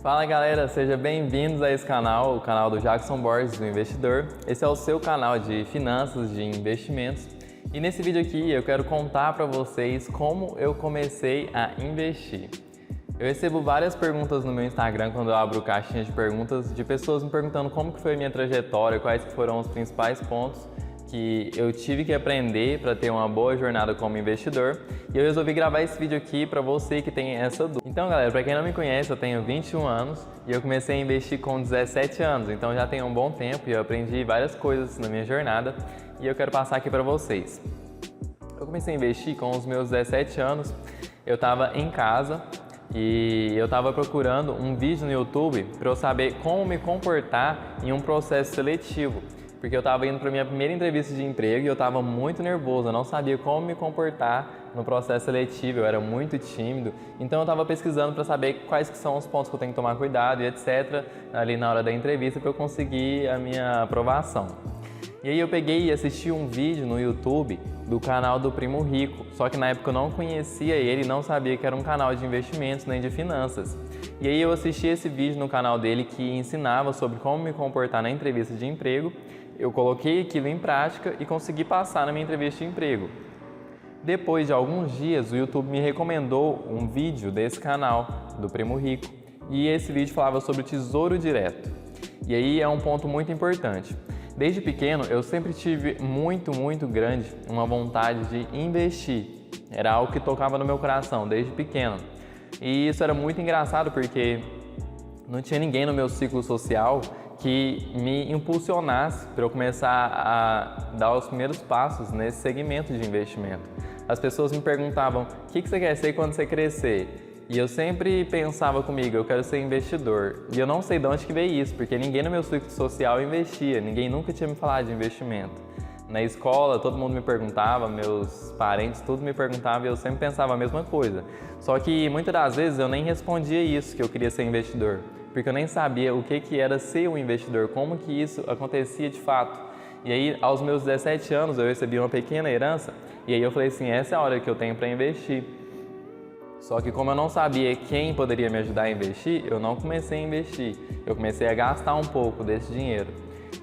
Fala galera, sejam bem-vindos a esse canal, o canal do Jackson Borges, o Investidor. Esse é o seu canal de finanças, de investimentos. E nesse vídeo aqui eu quero contar para vocês como eu comecei a investir. Eu recebo várias perguntas no meu Instagram quando eu abro caixinhas de perguntas de pessoas me perguntando como que foi a minha trajetória, quais que foram os principais pontos que eu tive que aprender para ter uma boa jornada como investidor. E eu resolvi gravar esse vídeo aqui para você que tem essa dúvida. Então galera, para quem não me conhece, eu tenho 21 anos e eu comecei a investir com 17 anos, então já tem um bom tempo e eu aprendi várias coisas na minha jornada e eu quero passar aqui para vocês. Eu comecei a investir com os meus 17 anos, eu estava em casa e eu estava procurando um vídeo no YouTube para eu saber como me comportar em um processo seletivo. Porque eu estava indo para a minha primeira entrevista de emprego e eu estava muito nervoso, eu não sabia como me comportar no processo seletivo, eu era muito tímido. Então eu estava pesquisando para saber quais que são os pontos que eu tenho que tomar cuidado e etc. ali na hora da entrevista para eu conseguir a minha aprovação. E aí eu peguei e assisti um vídeo no YouTube do canal do Primo Rico, só que na época eu não conhecia ele, não sabia que era um canal de investimentos nem de finanças. E aí eu assisti esse vídeo no canal dele que ensinava sobre como me comportar na entrevista de emprego. Eu coloquei aquilo em prática e consegui passar na minha entrevista de emprego. Depois de alguns dias, o YouTube me recomendou um vídeo desse canal, do Primo Rico, e esse vídeo falava sobre o Tesouro Direto. E aí é um ponto muito importante. Desde pequeno, eu sempre tive muito grande uma vontade de investir. Era algo que tocava no meu coração, desde pequeno. E isso era muito engraçado porque não tinha ninguém no meu ciclo social que me impulsionasse para eu começar a dar os primeiros passos nesse segmento de investimento. As pessoas me perguntavam, o que você quer ser quando você crescer? E eu sempre pensava comigo, eu quero ser investidor. E eu não sei de onde que veio isso, porque ninguém no meu ciclo social investia, ninguém nunca tinha me falado de investimento. Na escola, todo mundo me perguntava, meus parentes, tudo me perguntava e eu sempre pensava a mesma coisa. Só que muitas das vezes eu nem respondia isso, que eu queria ser investidor, porque eu nem sabia o que era ser um investidor, como que isso acontecia de fato. E aí, aos meus 17 anos, eu recebi uma pequena herança e aí eu falei assim, essa é a hora que eu tenho para investir. Só que como eu não sabia quem poderia me ajudar a investir, eu não comecei a investir, eu comecei a gastar um pouco desse dinheiro.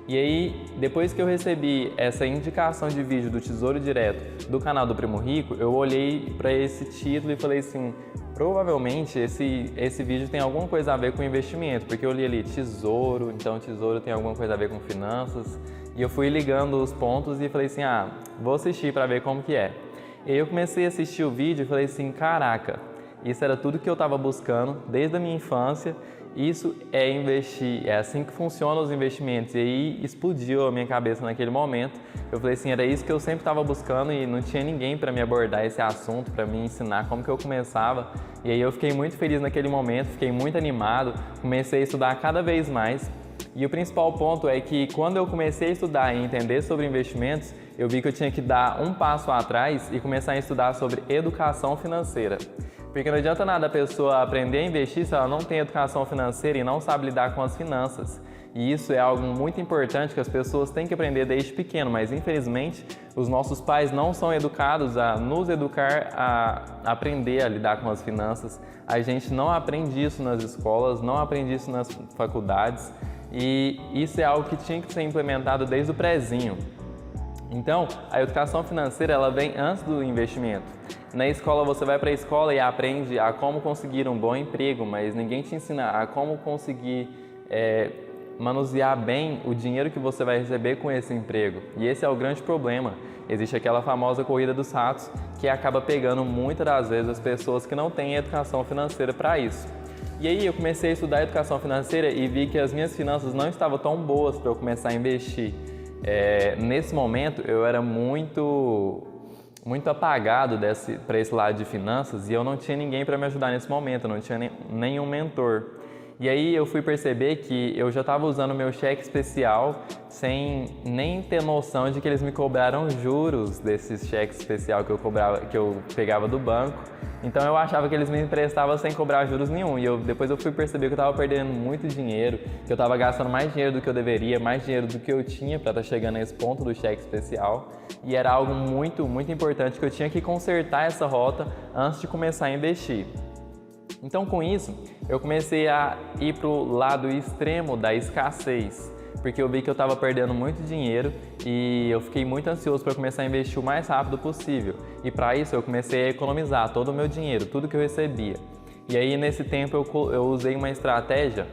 E aí, depois que eu recebi essa indicação de vídeo do Tesouro Direto do canal do Primo Rico, eu olhei para esse título e falei assim, provavelmente esse vídeo tem alguma coisa a ver com investimento, porque eu li ali tesouro, então tesouro tem alguma coisa a ver com finanças, e eu fui ligando os pontos e falei assim, vou assistir para ver como que é. E aí eu comecei a assistir o vídeo e falei assim, caraca, isso era tudo que eu estava buscando desde a minha infância, isso é investir, é assim que funcionam os investimentos. E aí explodiu a minha cabeça naquele momento. Eu falei assim, era isso que eu sempre estava buscando e não tinha ninguém para me abordar esse assunto, para me ensinar como que eu começava. E aí eu fiquei muito feliz naquele momento, fiquei muito animado, comecei a estudar cada vez mais. E o principal ponto é que quando eu comecei a estudar e entender sobre investimentos, eu vi que eu tinha que dar um passo atrás e começar a estudar sobre educação financeira. Porque não adianta nada a pessoa aprender a investir se ela não tem educação financeira e não sabe lidar com as finanças. E isso é algo muito importante que as pessoas têm que aprender desde pequeno, mas infelizmente os nossos pais não são educados a nos educar a aprender a lidar com as finanças. A gente não aprende isso nas escolas, não aprende isso nas faculdades e isso é algo que tinha que ser implementado desde o prézinho. Então, a educação financeira ela vem antes do investimento. Na escola você vai para a escola e aprende a como conseguir um bom emprego, mas ninguém te ensina a como conseguir manusear bem o dinheiro que você vai receber com esse emprego. E esse é o grande problema. Existe aquela famosa corrida dos ratos que acaba pegando muitas das vezes as pessoas que não têm educação financeira para isso. E aí eu comecei a estudar educação financeira e vi que as minhas finanças não estavam tão boas para eu começar a investir. Nesse momento eu era muito apagado para esse lado de finanças e eu não tinha ninguém para me ajudar nesse momento, eu não tinha nenhum mentor. E aí eu fui perceber que eu já estava usando o meu cheque especial sem nem ter noção de que eles me cobraram juros desse cheque especial que eu pegava do banco. Então eu achava que eles me emprestavam sem cobrar juros nenhum. E depois eu fui perceber que eu estava perdendo muito dinheiro, que eu estava gastando mais dinheiro do que eu deveria, mais dinheiro do que eu tinha para estar chegando a esse ponto do cheque especial. E era algo muito importante que eu tinha que consertar essa rota antes de começar a investir. Então, com isso, eu comecei a ir para o lado extremo da escassez, porque eu vi que eu estava perdendo muito dinheiro e eu fiquei muito ansioso para começar a investir o mais rápido possível. E para isso, eu comecei a economizar todo o meu dinheiro, tudo que eu recebia. E aí, nesse tempo, eu usei uma estratégia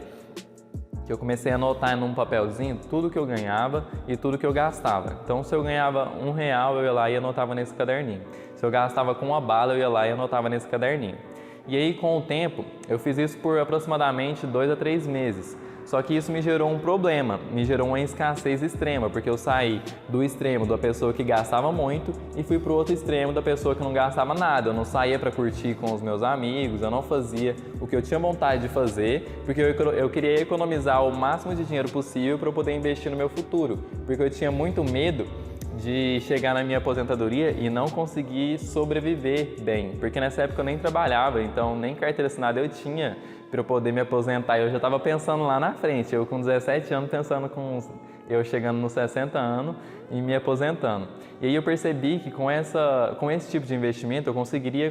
que eu comecei a anotar num papelzinho tudo que eu ganhava e tudo que eu gastava. Então, se eu ganhava R$1, eu ia lá e anotava nesse caderninho. Se eu gastava com uma bala, eu ia lá e anotava nesse caderninho. E aí, com o tempo, eu fiz isso por aproximadamente 2 a 3 meses. Só que isso me gerou um problema, me gerou uma escassez extrema, porque eu saí do extremo da pessoa que gastava muito e fui para o outro extremo da pessoa que não gastava nada. Eu não saía para curtir com os meus amigos, eu não fazia o que eu tinha vontade de fazer, porque eu queria economizar o máximo de dinheiro possível para eu poder investir no meu futuro, porque eu tinha muito medo de chegar na minha aposentadoria e não conseguir sobreviver bem, porque nessa época eu nem trabalhava, então nem carteira assinada eu tinha para eu poder me aposentar. Eu já estava pensando lá na frente, eu com 17 anos pensando eu chegando nos 60 anos e me aposentando. E aí eu percebi que com esse tipo de investimento eu conseguiria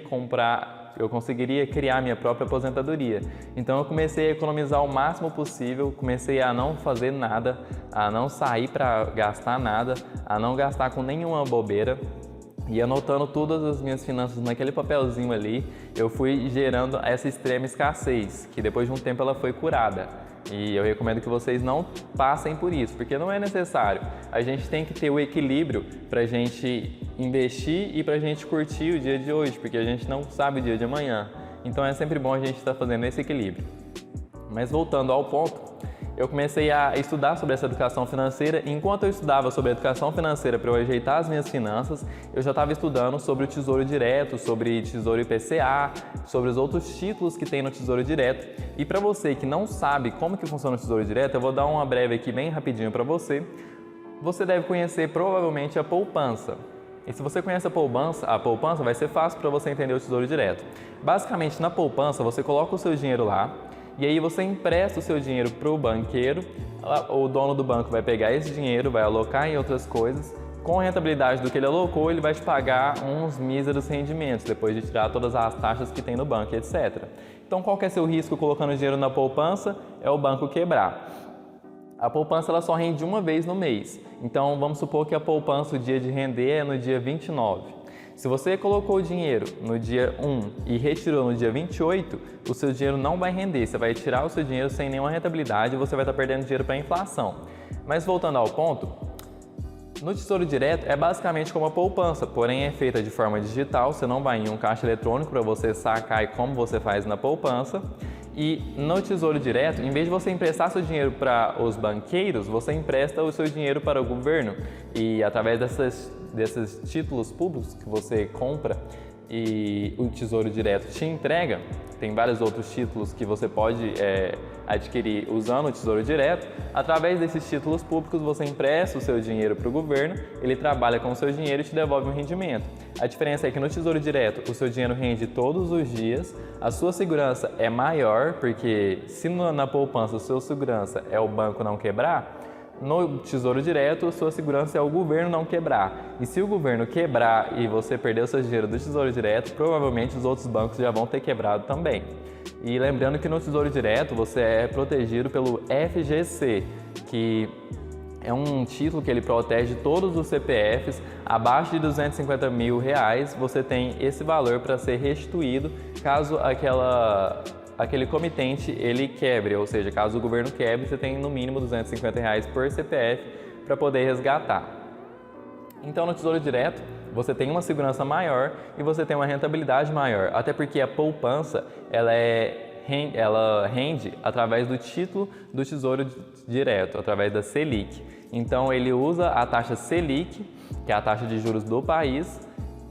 criar minha própria aposentadoria. Então eu comecei a economizar o máximo possível, comecei a não fazer nada, a não sair para gastar nada, a não gastar com nenhuma bobeira. E anotando todas as minhas finanças naquele papelzinho ali, eu fui gerando essa extrema escassez, que depois de um tempo ela foi curada. E eu recomendo que vocês não passem por isso, porque não é necessário. A gente tem que ter o equilíbrio para a gente investir e para a gente curtir o dia de hoje, porque a gente não sabe o dia de amanhã. Então é sempre bom a gente estar fazendo esse equilíbrio. Mas voltando ao ponto, eu comecei a estudar sobre essa educação financeira. E enquanto eu estudava sobre a educação financeira para eu ajeitar as minhas finanças, eu já estava estudando sobre o Tesouro Direto, sobre Tesouro IPCA, sobre os outros títulos que tem no Tesouro Direto. E para você que não sabe como que funciona o Tesouro Direto, eu vou dar uma breve aqui bem rapidinho para você. Você deve conhecer provavelmente a poupança. E se você conhece a poupança vai ser fácil para você entender o Tesouro Direto. Basicamente, na poupança, você coloca o seu dinheiro lá, e aí você empresta o seu dinheiro para o banqueiro, o dono do banco vai pegar esse dinheiro, vai alocar em outras coisas, com a rentabilidade do que ele alocou, ele vai te pagar uns míseros rendimentos, depois de tirar todas as taxas que tem no banco, etc. Então, qual que é seu risco colocando dinheiro na poupança? É o banco quebrar. A poupança ela só rende uma vez no mês, então vamos supor que a poupança, o dia de render é no dia 29. Se você colocou o dinheiro no dia 1 e retirou no dia 28, o seu dinheiro não vai render, você vai tirar o seu dinheiro sem nenhuma rentabilidade e você vai estar perdendo dinheiro para a inflação. Mas voltando ao ponto, no Tesouro Direto é basicamente como a poupança, porém é feita de forma digital, você não vai em um caixa eletrônico para você sacar como você faz na poupança. E no Tesouro Direto, em vez de você emprestar seu dinheiro para os banqueiros, você empresta o seu dinheiro para o governo. E através desses títulos públicos que você compra e o Tesouro Direto te entrega, tem vários outros títulos que você pode adquirir usando o Tesouro Direto. Através desses títulos públicos, você empresta o seu dinheiro para o governo, ele trabalha com o seu dinheiro e te devolve um rendimento. A diferença é que no Tesouro Direto, o seu dinheiro rende todos os dias, a sua segurança é maior, porque se na poupança a sua segurança é o banco não quebrar, no Tesouro Direto, a sua segurança é o governo não quebrar. E se o governo quebrar e você perder o seu dinheiro do Tesouro Direto, provavelmente os outros bancos já vão ter quebrado também. E lembrando que no Tesouro Direto você é protegido pelo FGC, que é um título que ele protege todos os CPFs. Abaixo de R$250 mil, você tem esse valor para ser restituído caso aquele comitente ele quebre, ou seja, caso o governo quebre, você tem no mínimo R$250 por CPF para poder resgatar. Então, no Tesouro Direto, você tem uma segurança maior e você tem uma rentabilidade maior, até porque a poupança ela rende através do título do Tesouro Direto, através da Selic. Então, ele usa a taxa Selic, que é a taxa de juros do país,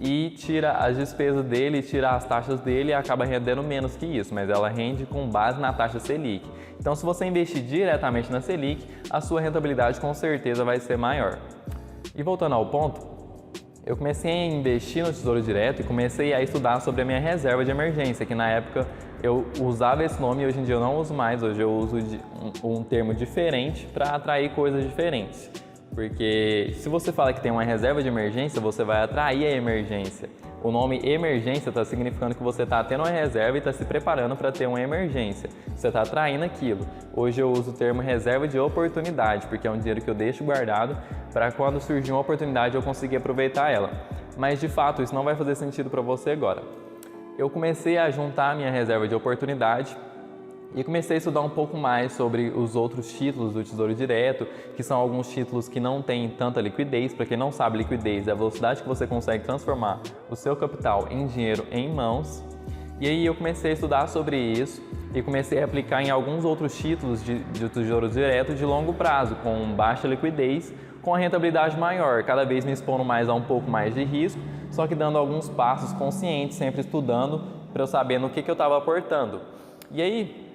e tira as despesas dele, tira as taxas dele e acaba rendendo menos que isso, mas ela rende com base na taxa Selic. Então, se você investir diretamente na Selic, a sua rentabilidade com certeza vai ser maior. E voltando ao ponto, eu comecei a investir no Tesouro Direto e comecei a estudar sobre a minha reserva de emergência, que na época eu usava esse nome e hoje em dia eu não uso mais, hoje eu uso um termo diferente para atrair coisas diferentes. Porque se você fala que tem uma reserva de emergência, você vai atrair a emergência. O nome emergência está significando que você está tendo uma reserva e está se preparando para ter uma emergência. Você está atraindo aquilo. Hoje eu uso o termo reserva de oportunidade, porque é um dinheiro que eu deixo guardado para quando surgir uma oportunidade eu conseguir aproveitar ela. Mas de fato isso não vai fazer sentido para você agora. Eu comecei a juntar a minha reserva de oportunidade e comecei a estudar um pouco mais sobre os outros títulos do Tesouro Direto, que são alguns títulos que não têm tanta liquidez. Para quem não sabe, liquidez é a velocidade que você consegue transformar o seu capital em dinheiro em mãos. E aí eu comecei a estudar sobre isso e comecei a aplicar em alguns outros títulos de Tesouro Direto de longo prazo, com baixa liquidez, com a rentabilidade maior, cada vez me expondo mais a um pouco mais de risco, só que dando alguns passos conscientes, sempre estudando para eu saber no que eu estava aportando. E aí,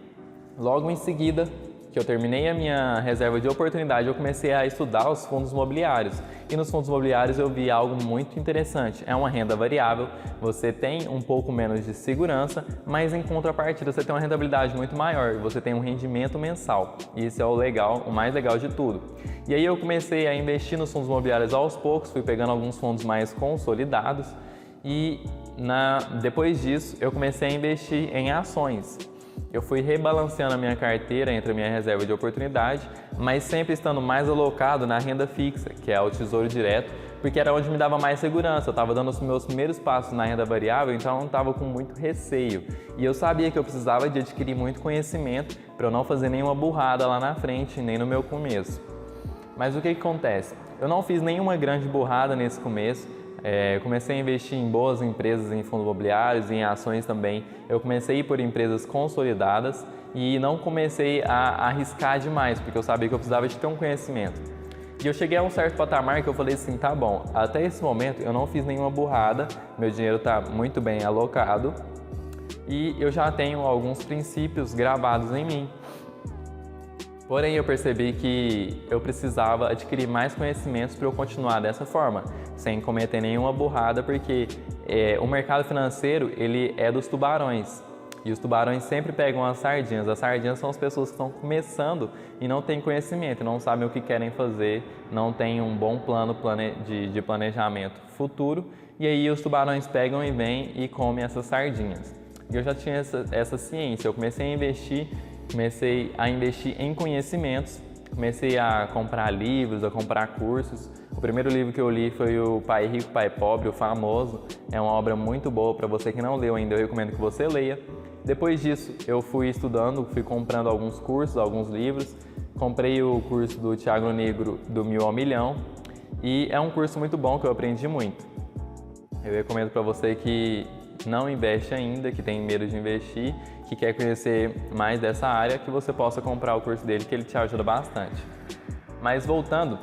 logo em seguida, que eu terminei a minha reserva de oportunidade, eu comecei a estudar os fundos imobiliários. E nos fundos imobiliários eu vi algo muito interessante. É uma renda variável, você tem um pouco menos de segurança, mas em contrapartida você tem uma rentabilidade muito maior, você tem um rendimento mensal. E isso é o legal, o mais legal de tudo. E aí eu comecei a investir nos fundos imobiliários aos poucos, fui pegando alguns fundos mais consolidados e depois disso eu comecei a investir em ações. Eu fui rebalanceando a minha carteira entre a minha reserva de oportunidade, mas sempre estando mais alocado na renda fixa, que é o Tesouro Direto, porque era onde me dava mais segurança. Eu estava dando os meus primeiros passos na renda variável, então eu não estava com muito receio. E eu sabia que eu precisava de adquirir muito conhecimento para eu não fazer nenhuma burrada lá na frente, nem no meu começo. Mas o que acontece? Eu não fiz nenhuma grande burrada nesse começo. Comecei a investir em boas empresas, em fundos imobiliários e em ações também. Eu comecei a ir por empresas consolidadas e não comecei a arriscar demais, porque eu sabia que eu precisava de ter um conhecimento. E eu cheguei a um certo patamar que eu falei assim, tá bom, até esse momento eu não fiz nenhuma burrada, meu dinheiro está muito bem alocado e eu já tenho alguns princípios gravados em mim. Porém, eu percebi que eu precisava adquirir mais conhecimentos para eu continuar dessa forma, sem cometer nenhuma burrada, porque o mercado financeiro ele é dos tubarões. E os tubarões sempre pegam as sardinhas. As sardinhas são as pessoas que estão começando e não têm conhecimento, não sabem o que querem fazer, não têm um bom plano de planejamento futuro. E aí os tubarões pegam e vêm e comem essas sardinhas. E eu já tinha essa ciência, eu comecei a investir em conhecimentos, comecei a comprar livros, a comprar cursos. O primeiro livro que eu li foi o Pai Rico, Pai Pobre, o famoso. É uma obra muito boa, para você que não leu ainda, eu recomendo que você leia. Depois disso, eu fui estudando, fui comprando alguns cursos, alguns livros. Comprei o curso do Thiago Negro, do 1000 ao Milhão, e é um curso muito bom que eu aprendi muito. Eu recomendo para você que não investe ainda, que tem medo de investir, que quer conhecer mais dessa área, que você possa comprar o curso dele, que ele te ajuda bastante. Mas voltando,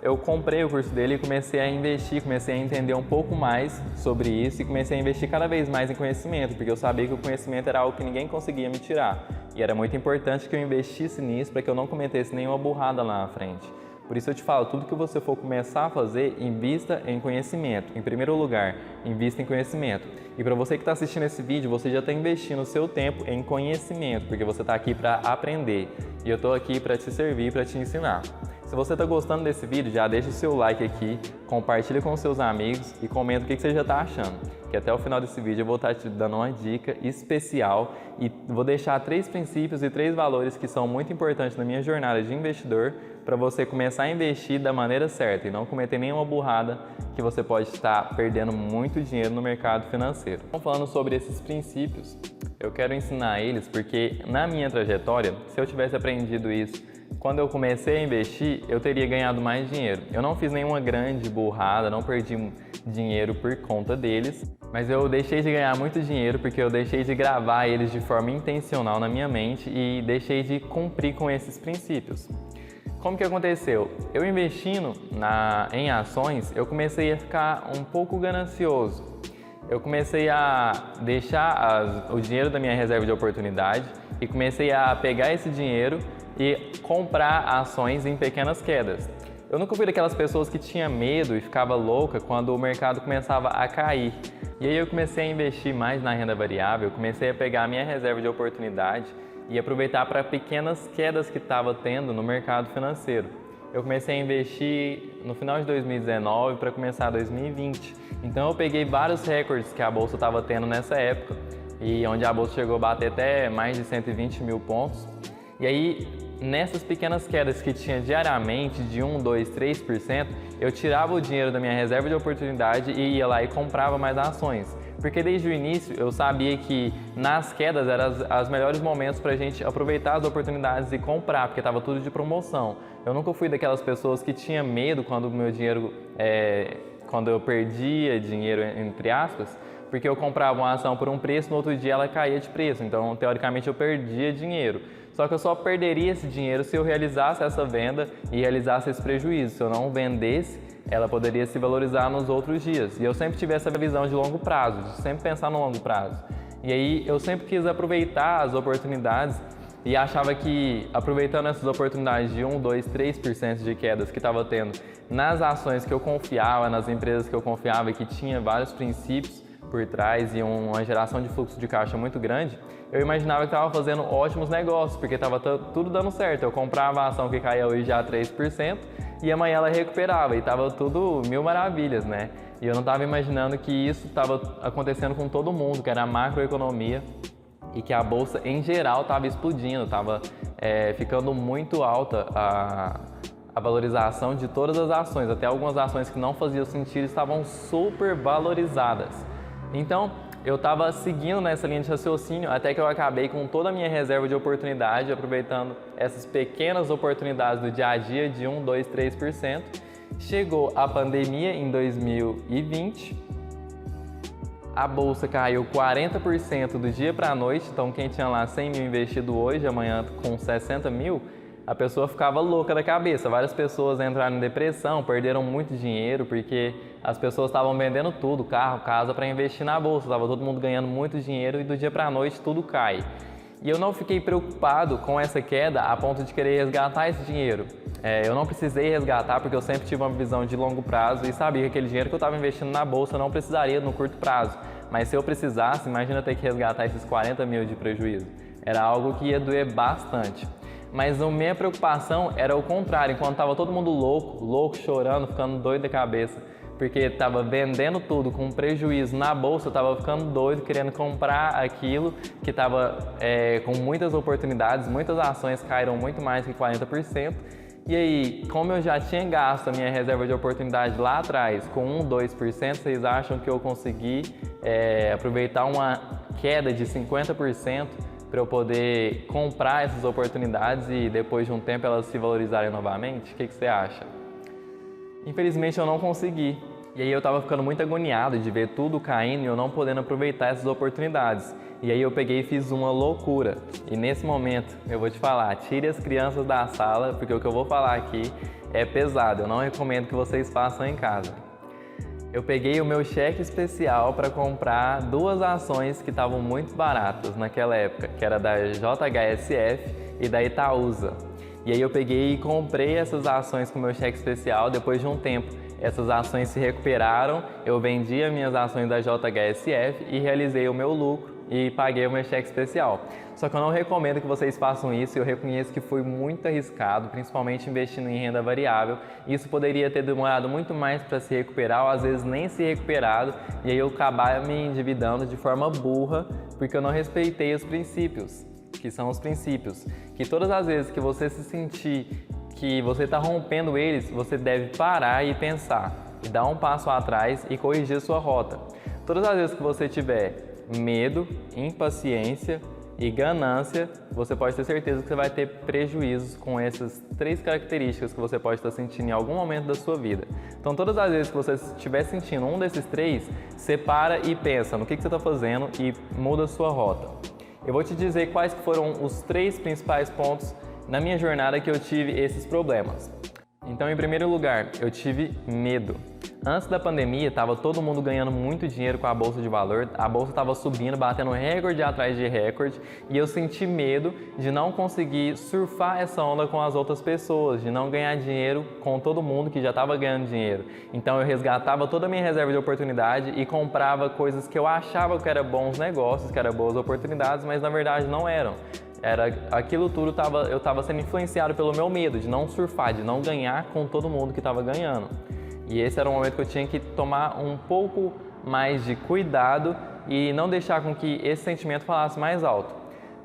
eu comprei o curso dele e comecei a investir, comecei a entender um pouco mais sobre isso e comecei a investir cada vez mais em conhecimento, porque eu sabia que o conhecimento era algo que ninguém conseguia me tirar. E era muito importante que eu investisse nisso para que eu não cometesse nenhuma burrada lá na frente. Por isso eu te falo, tudo que você for começar a fazer, invista em conhecimento. Em primeiro lugar, invista em conhecimento. E para você que está assistindo esse vídeo, você já está investindo o seu tempo em conhecimento, porque você está aqui para aprender. E eu estou aqui para te servir, para te ensinar. Se você está gostando desse vídeo, já deixa o seu like aqui, compartilha com seus amigos e comenta o que você já está achando. Que até o final desse vídeo eu vou estar te dando uma dica especial e vou deixar 3 princípios e 3 valores que são muito importantes na minha jornada de investidor para você começar a investir da maneira certa e não cometer nenhuma burrada que você pode estar perdendo muito dinheiro no mercado financeiro. Então, falando sobre esses princípios, eu quero ensinar eles porque na minha trajetória, se eu tivesse aprendido isso quando eu comecei a investir, eu teria ganhado mais dinheiro. Eu não fiz nenhuma grande burrada, não perdi dinheiro por conta deles, mas eu deixei de ganhar muito dinheiro porque eu deixei de gravar eles de forma intencional na minha mente e deixei de cumprir com esses princípios. Como que aconteceu? Eu investindo em ações, eu comecei a ficar um pouco ganancioso. Eu comecei a deixar o dinheiro da minha reserva de oportunidade e comecei a pegar esse dinheiro e comprar ações em pequenas quedas. Eu nunca fui daquelas pessoas que tinha medo e ficava louca quando o mercado começava a cair. E aí eu comecei a investir mais na renda variável, eu comecei a pegar a minha reserva de oportunidade e aproveitar para pequenas quedas que estava tendo no mercado financeiro. eu comecei a investir no final de 2019 para começar 2020. Então eu peguei vários recordes que a bolsa estava tendo nessa época, e onde a bolsa chegou a bater até mais de 120 mil pontos. E aí, nessas pequenas quedas que tinha diariamente, de 1, 2, 3%, eu tirava o dinheiro da minha reserva de oportunidade e ia lá e comprava mais ações. Porque desde o início eu sabia que nas quedas eram os melhores momentos para a gente aproveitar as oportunidades e comprar, porque estava tudo de promoção. Eu nunca fui daquelas pessoas que tinha medo quando o meu dinheiro, quando eu perdia dinheiro, entre aspas, porque eu comprava uma ação por um preço, no outro dia ela caía de preço, então teoricamente eu perdia dinheiro. Só que eu só perderia esse dinheiro se eu realizasse essa venda e realizasse esse prejuízo. Se eu não vendesse, ela poderia se valorizar nos outros dias. E eu sempre tive essa visão de longo prazo, de sempre pensar no longo prazo. E aí eu sempre quis aproveitar as oportunidades e achava que, aproveitando essas oportunidades de 1, 2, 3% de quedas que estava tendo nas ações que eu confiava, nas empresas que eu confiava e que tinha vários princípios por trás e uma geração de fluxo de caixa muito grande, eu imaginava que estava fazendo ótimos negócios, porque estava tudo dando certo. Eu comprava a ação que caía hoje já 3% e amanhã ela recuperava e estava tudo mil maravilhas, né? E eu não estava imaginando que isso estava acontecendo com todo mundo, que era a macroeconomia e que a bolsa em geral estava explodindo, estava ficando muito alta a valorização de todas as ações, até algumas ações que não faziam sentido estavam super valorizadas. Então, eu estava seguindo nessa linha de raciocínio até que eu acabei com toda a minha reserva de oportunidade, aproveitando essas pequenas oportunidades do dia a dia de 1, 2, 3%. Chegou a pandemia em 2020, a bolsa caiu 40% do dia para a noite, então quem tinha lá 100 mil investido hoje, amanhã com 60 mil, a pessoa ficava louca da cabeça. Várias pessoas entraram em depressão, perderam muito dinheiro porque as pessoas estavam vendendo tudo, carro, casa, para investir na bolsa. Estava todo mundo ganhando muito dinheiro e do dia para a noite tudo cai. E eu não fiquei preocupado com essa queda a ponto de querer resgatar esse dinheiro. Eu não precisei resgatar porque eu sempre tive uma visão de longo prazo e sabia que aquele dinheiro que eu estava investindo na bolsa eu não precisaria no curto prazo. Mas se eu precisasse, imagina ter que resgatar esses 40 mil de prejuízo. Era algo que ia doer bastante. Mas a minha preocupação era o contrário, enquanto estava todo mundo louco, chorando, ficando doido da cabeça, porque estava vendendo tudo com prejuízo na bolsa, eu estava ficando doido, querendo comprar aquilo que estava com muitas oportunidades, muitas ações caíram muito mais que 40%. E aí, como eu já tinha gasto a minha reserva de oportunidade lá atrás com 1, 2%, vocês acham que eu consegui aproveitar uma queda de 50% para eu poder comprar essas oportunidades e depois de um tempo elas se valorizarem novamente? O que você acha? Infelizmente eu não consegui. E aí eu estava ficando muito agoniado de ver tudo caindo e eu não podendo aproveitar essas oportunidades. E aí eu peguei e fiz uma loucura. E nesse momento eu vou te falar, tire as crianças da sala, porque o que eu vou falar aqui é pesado. Eu não recomendo que vocês façam em casa. Eu peguei o meu cheque especial para comprar 2 ações que estavam muito baratas naquela época, que era da JHSF e da Itaúsa. E aí eu peguei e comprei essas ações com o meu cheque especial. Depois de um tempo, essas ações se recuperaram, eu vendi as minhas ações da JHSF e realizei o meu lucro e paguei o meu cheque especial. Só que eu não recomendo que vocês façam isso, eu reconheço que foi muito arriscado, principalmente investindo em renda variável. Isso poderia ter demorado muito mais para se recuperar, ou às vezes nem se recuperado, e aí eu acabar me endividando de forma burra, porque eu não respeitei os princípios, que são os princípios. Que todas as vezes que você se sentir que você está rompendo eles, você deve parar e pensar, e dar um passo atrás e corrigir sua rota. Todas as vezes que você tiver medo, impaciência e ganância, você pode ter certeza que você vai ter prejuízos com essas 3 características que você pode estar sentindo em algum momento da sua vida. Então, todas as vezes que você estiver sentindo um desses 3, separa e pensa no que você está fazendo e muda a sua rota. Eu vou te dizer quais foram os 3 principais pontos na minha jornada que eu tive esses problemas. Então, em primeiro lugar, eu tive medo. Antes da pandemia, estava todo mundo ganhando muito dinheiro com a bolsa de valor, a bolsa estava subindo, batendo recorde atrás de recorde, e eu senti medo de não conseguir surfar essa onda com as outras pessoas, de não ganhar dinheiro com todo mundo que já estava ganhando dinheiro. Então eu resgatava toda a minha reserva de oportunidade e comprava coisas que eu achava que eram bons negócios, que eram boas oportunidades, mas na verdade não eram. Aquilo tudo eu estava sendo influenciado pelo meu medo de não surfar, de não ganhar com todo mundo que estava ganhando. E esse era um momento que eu tinha que tomar um pouco mais de cuidado e não deixar com que esse sentimento falasse mais alto.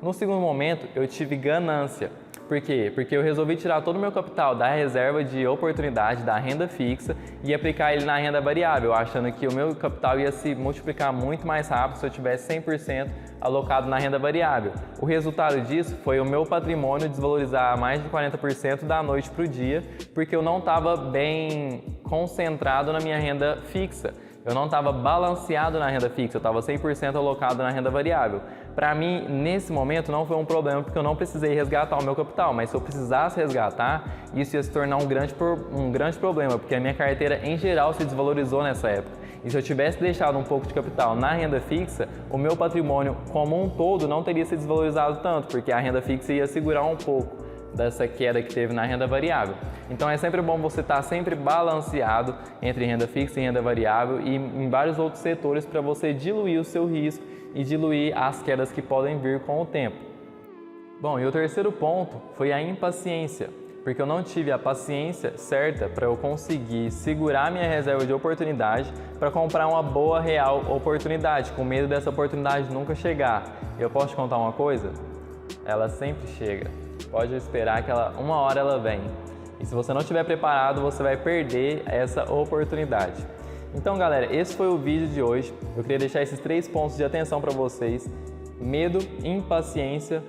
No segundo momento, eu tive ganância. Por quê? Porque eu resolvi tirar todo o meu capital da reserva de oportunidade, da renda fixa, e aplicar ele na renda variável, achando que o meu capital ia se multiplicar muito mais rápido se eu tivesse 100% alocado na renda variável. O resultado disso foi o meu patrimônio desvalorizar mais de 40% da noite para o dia, porque eu não estava bem concentrado na minha renda fixa. Eu não estava balanceado na renda fixa, eu estava 100% alocado na renda variável. Para mim, nesse momento, não foi um problema, porque eu não precisei resgatar o meu capital, mas se eu precisasse resgatar, isso ia se tornar um grande problema, porque a minha carteira, em geral, se desvalorizou nessa época. E se eu tivesse deixado um pouco de capital na renda fixa, o meu patrimônio como um todo não teria se desvalorizado tanto, porque a renda fixa ia segurar um pouco dessa queda que teve na renda variável. Então é sempre bom você estar sempre balanceado entre renda fixa e renda variável e em vários outros setores para você diluir o seu risco e diluir as quedas que podem vir com o tempo. Bom, e o terceiro ponto foi a impaciência, porque eu não tive a paciência certa para eu conseguir segurar minha reserva de oportunidade para comprar uma boa, real oportunidade, com medo dessa oportunidade nunca chegar. Eu posso te contar uma coisa? Ela sempre chega. Pode esperar que uma hora ela vem. E se você não estiver preparado, você vai perder essa oportunidade. Então, galera, esse foi o vídeo de hoje. Eu queria deixar esses 3 pontos de atenção para vocês: medo, impaciência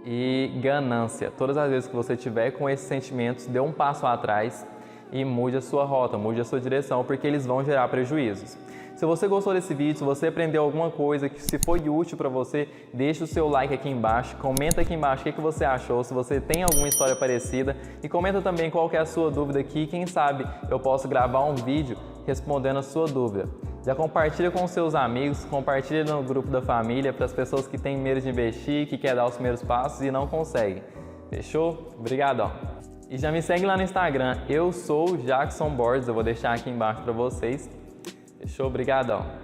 e ganância. Todas as vezes que você tiver com esses sentimentos, dê um passo atrás e mude a sua rota, mude a sua direção, porque eles vão gerar prejuízos. Se você gostou desse vídeo, se você aprendeu alguma coisa que se foi útil para você, deixa o seu like aqui embaixo, comenta aqui embaixo o que você achou, se você tem alguma história parecida, e comenta também qual que é a sua dúvida aqui, quem sabe eu posso gravar um vídeo respondendo a sua dúvida. Já compartilha com seus amigos, compartilha no grupo da família para as pessoas que têm medo de investir, que querem dar os primeiros passos e não conseguem. Fechou? Obrigadão! E já me segue lá no Instagram, eu sou o Jackson Borges, eu vou deixar aqui embaixo para vocês. Fechou? Obrigadão!